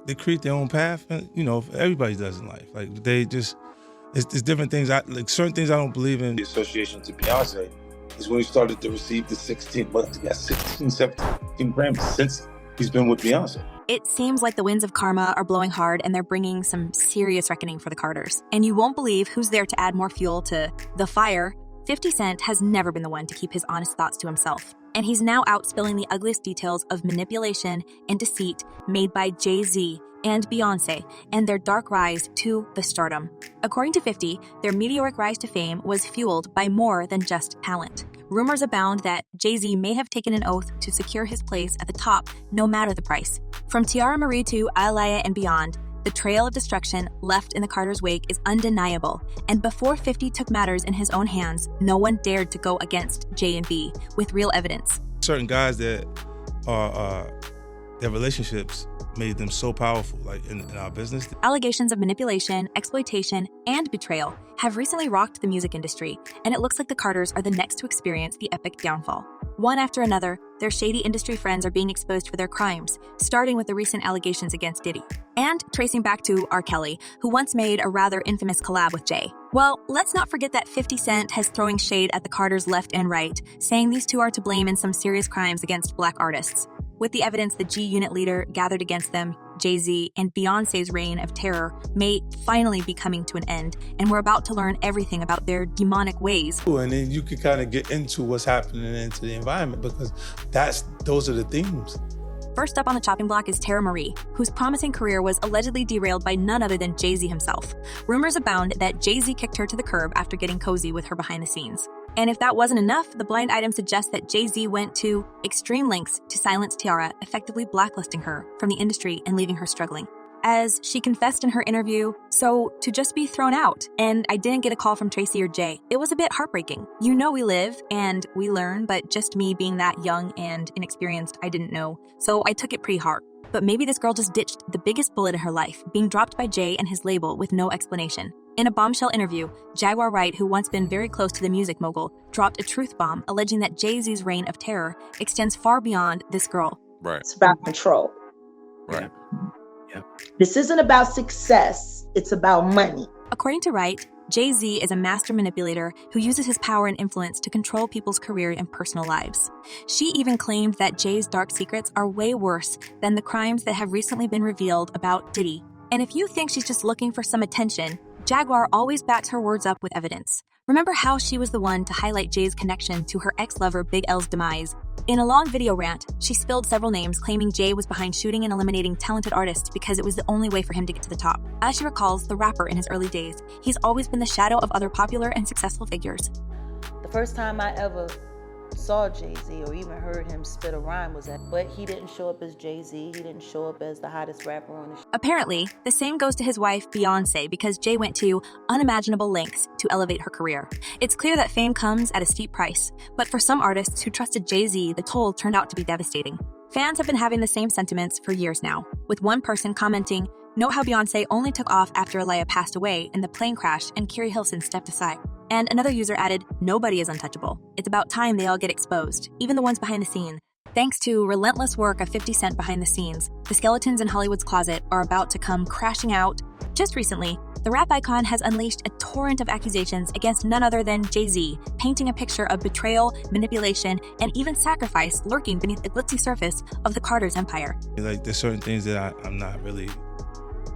they create their own path, and everybody does in life. Like they just, it's different things. Like certain things I don't believe in. The association to Beyonce is when he started to receive the 16, 17 Grammys since he's been with Beyonce. It seems like the winds of karma are blowing hard and they're bringing some serious reckoning for the Carters. And you won't believe who's there to add more fuel to the fire. 50 Cent has never been the one to keep his honest thoughts to himself. And he's now out spilling the ugliest details of manipulation and deceit made by Jay-Z and Beyonce and their dark rise to the stardom. According to 50, their meteoric rise to fame was fueled by more than just talent. Rumors abound that Jay-Z may have taken an oath to secure his place at the top no matter the price. From Teairra Mari to Aaliyah and beyond, the trail of destruction left in the Carters' wake is undeniable, and before 50 took matters in his own hands, no one dared to go against J and B with real evidence. Certain guys that are their relationships made them so powerful, like in our business. Allegations of manipulation, exploitation, and betrayal have recently rocked the music industry, and it looks like the Carters are the next to experience the epic downfall. One after another, their shady industry friends are being exposed for their crimes, starting with the recent allegations against Diddy, and tracing back to R. Kelly, who once made a rather infamous collab with Jay. Well, let's not forget that 50 Cent has throwing shade at the Carters left and right, saying these two are to blame in some serious crimes against Black artists. With the evidence the G-Unit leader gathered against them, Jay-Z and Beyonce's reign of terror may finally be coming to an end, and we're about to learn everything about their demonic ways. And then you can kind of get into what's happening into the environment, because those are the themes. First up on the chopping block is Teairra Mari, whose promising career was allegedly derailed by none other than Jay-Z himself. Rumors abound that Jay-Z kicked her to the curb after getting cozy with her behind the scenes. And if that wasn't enough, the blind item suggests that Jay-Z went to extreme lengths to silence Teairra, effectively blacklisting her from the industry and leaving her struggling. As she confessed in her interview, so to just be thrown out, and I didn't get a call from Tracy or Jay, it was a bit heartbreaking. You know we live and we learn, but just me being that young and inexperienced, I didn't know, so I took it pretty hard. But maybe this girl just ditched the biggest bullet in her life, being dropped by Jay and his label with no explanation. In a bombshell interview, Jaguar Wright, who once been very close to the music mogul, dropped a truth bomb alleging that Jay-Z's reign of terror extends far beyond this girl. Right. It's about control. Right. Yeah. This isn't about success, it's about money. According to Wright, Jay-Z is a master manipulator who uses his power and influence to control people's career and personal lives. She even claimed that Jay's dark secrets are way worse than the crimes that have recently been revealed about Diddy. And if you think she's just looking for some attention, Jaguar always backs her words up with evidence. Remember how she was the one to highlight Jay's connection to her ex-lover Big L's demise? In a long video rant, she spilled several names, claiming Jay was behind shooting and eliminating talented artists because it was the only way for him to get to the top. As she recalls, the rapper in his early days, he's always been the shadow of other popular and successful figures. The first time I ever saw Jay-Z or even heard him spit a rhyme was at, but he didn't show up as Jay-Z, he didn't show up as the hottest rapper on the show. Apparently, the same goes to his wife, Beyonce, because Jay went to unimaginable lengths to elevate her career. It's clear that fame comes at a steep price, but for some artists who trusted Jay-Z, the toll turned out to be devastating. Fans have been having the same sentiments for years now, with one person commenting, "Note how Beyonce only took off after Aaliyah passed away in the plane crash and Keri Hilson stepped aside." And another user added, "Nobody is untouchable. It's about time they all get exposed, even the ones behind the scene." Thanks to relentless work of 50 Cent behind the scenes, the skeletons in Hollywood's closet are about to come crashing out. Just recently, the rap icon has unleashed a torrent of accusations against none other than Jay-Z, painting a picture of betrayal, manipulation, and even sacrifice lurking beneath the glitzy surface of the Carters' empire. Like, there's certain things that I'm not really,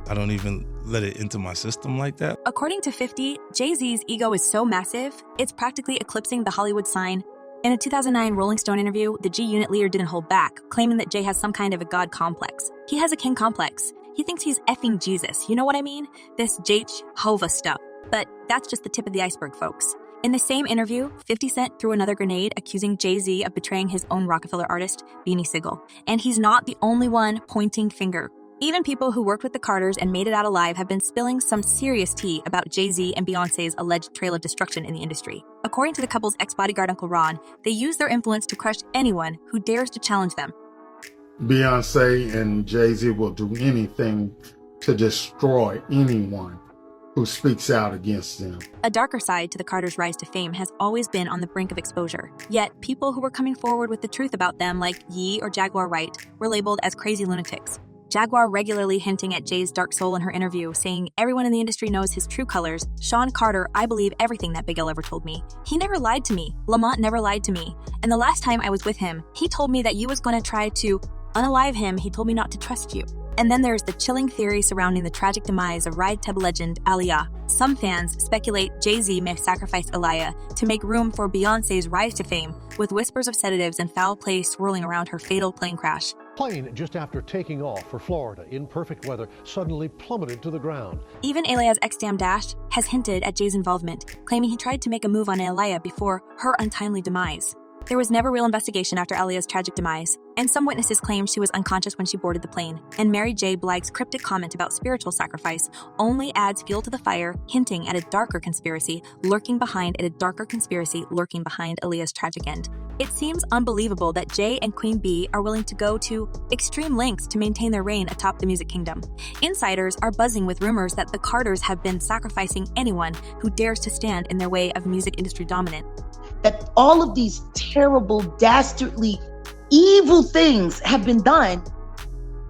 I don't even let it into my system like that. According to 50, Jay-Z's ego is so massive, it's practically eclipsing the Hollywood sign. In a 2009 Rolling Stone interview, the G-Unit leader didn't hold back, claiming that Jay has some kind of a god complex. He has a king complex. He thinks he's effing Jesus, you know what I mean? This Jehovah stuff. But that's just the tip of the iceberg, folks. In the same interview, 50 Cent threw another grenade accusing Jay-Z of betraying his own Rockefeller artist, Beanie Sigel. And he's not the only one pointing finger. Even people who worked with the Carters and made it out alive have been spilling some serious tea about Jay-Z and Beyonce's alleged trail of destruction in the industry. According to the couple's ex-bodyguard Uncle Ron, they use their influence to crush anyone who dares to challenge them. Beyonce and Jay-Z will do anything to destroy anyone who speaks out against them. A darker side to the Carters' rise to fame has always been on the brink of exposure. Yet, people who were coming forward with the truth about them, like Ye or Jaguar Wright, were labeled as crazy lunatics. Jaguar regularly hinting at Jay's dark soul in her interview, saying, "Everyone in the industry knows his true colors. Sean Carter, I believe everything that Big L ever told me. He never lied to me. Lamont never lied to me. And the last time I was with him, he told me that you was going to try to unalive him. He told me not to trust you." And then there's the chilling theory surrounding the tragic demise of ride-tub legend Aaliyah. Some fans speculate Jay-Z may sacrifice Aaliyah to make room for Beyonce's rise to fame, with whispers of sedatives and foul play swirling around her fatal plane crash. Plane just after taking off for Florida in perfect weather suddenly plummeted to the ground. Even Aaliyah's ex-Dam Dash has hinted at Jay's involvement, claiming he tried to make a move on Aaliyah before her untimely demise. There was never real investigation after Aaliyah's tragic demise, and some witnesses claim she was unconscious when she boarded the plane. And Mary J. Blige's cryptic comment about spiritual sacrifice only adds fuel to the fire, hinting at a darker conspiracy lurking behind Aaliyah's tragic end. It seems unbelievable that Jay and Queen Bee are willing to go to extreme lengths to maintain their reign atop the music kingdom. Insiders are buzzing with rumors that the Carters have been sacrificing anyone who dares to stand in their way of music industry dominance. That all of these terrible, dastardly, evil things have been done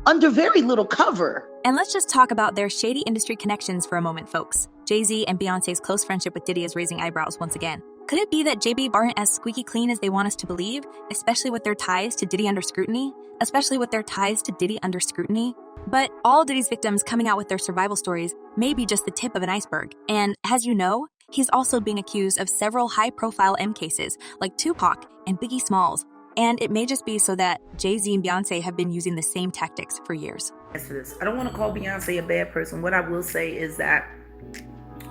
under very little cover. And let's just talk about their shady industry connections for a moment, folks. Jay-Z and Beyonce's close friendship with Diddy is raising eyebrows once again. Could it be that JB aren't as squeaky clean as they want us to believe, especially with their ties to Diddy under scrutiny? But all Diddy's victims coming out with their survival stories may be just the tip of an iceberg. And as you know, he's also being accused of several high-profile M cases, like Tupac and Biggie Smalls. And it may just be so that Jay-Z and Beyonce have been using the same tactics for years. I don't want to call Beyonce a bad person. What I will say is that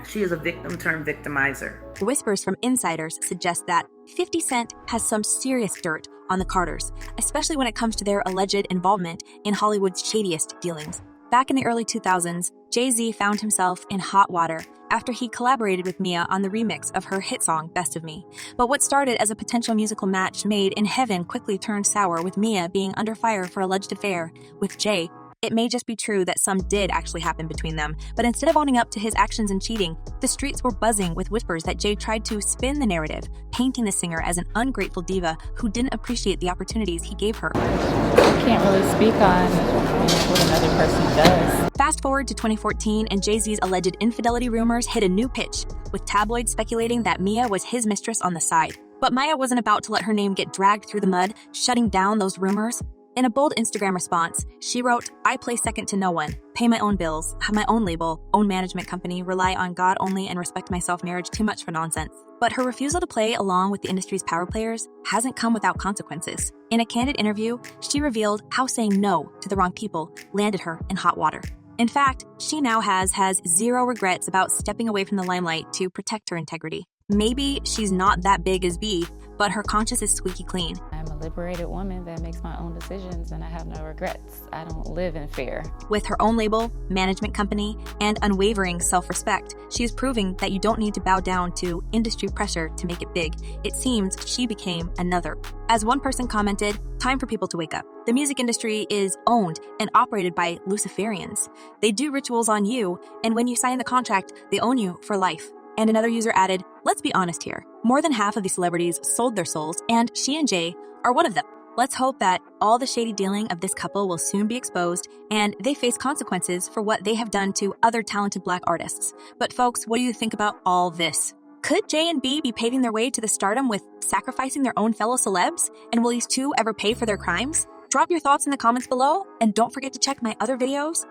she is a victim turned victimizer. Whispers from insiders suggest that 50 Cent has some serious dirt on the Carters, especially when it comes to their alleged involvement in Hollywood's shadiest dealings. Back in the early 2000s, Jay-Z found himself in hot water after he collaborated with Mia on the remix of her hit song, Best of Me. But what started as a potential musical match made in heaven quickly turned sour, with Mia being under fire for alleged affair with Jay. It may just be true that some did actually happen between them, but instead of owning up to his actions and cheating, the streets were buzzing with whispers that Jay tried to spin the narrative, painting the singer as an ungrateful diva who didn't appreciate the opportunities he gave her. I can't really speak on what another person does. Fast forward to 2014, and Jay-Z's alleged infidelity rumors hit a new pitch, with tabloids speculating that Mia was his mistress on the side. But Maya wasn't about to let her name get dragged through the mud, shutting down those rumors. In a bold Instagram response, she wrote, "I play second to no one, pay my own bills, have my own label, own management company, rely on God only, and respect myself marriage too much for nonsense." But her refusal to play along with the industry's power players hasn't come without consequences. In a candid interview, she revealed how saying no to the wrong people landed her in hot water. In fact, she now has zero regrets about stepping away from the limelight to protect her integrity. Maybe she's not that big as B, but her conscience is squeaky clean. I'm a liberated woman that makes my own decisions, and I have no regrets. I don't live in fear. With her own label, management company, and unwavering self-respect, she is proving that you don't need to bow down to industry pressure to make it big. It seems she became another. As one person commented, "Time for people to wake up. The music industry is owned and operated by Luciferians. They do rituals on you, and when you sign the contract, they own you for life." And another user added, "Let's be honest here. More than half of these celebrities sold their souls, and she and Jay are one of them." Let's hope that all the shady dealing of this couple will soon be exposed and they face consequences for what they have done to other talented Black artists. But folks, what do you think about all this? Could Jay and B be paving their way to the stardom with sacrificing their own fellow celebs? And will these two ever pay for their crimes? Drop your thoughts in the comments below, and don't forget to check my other videos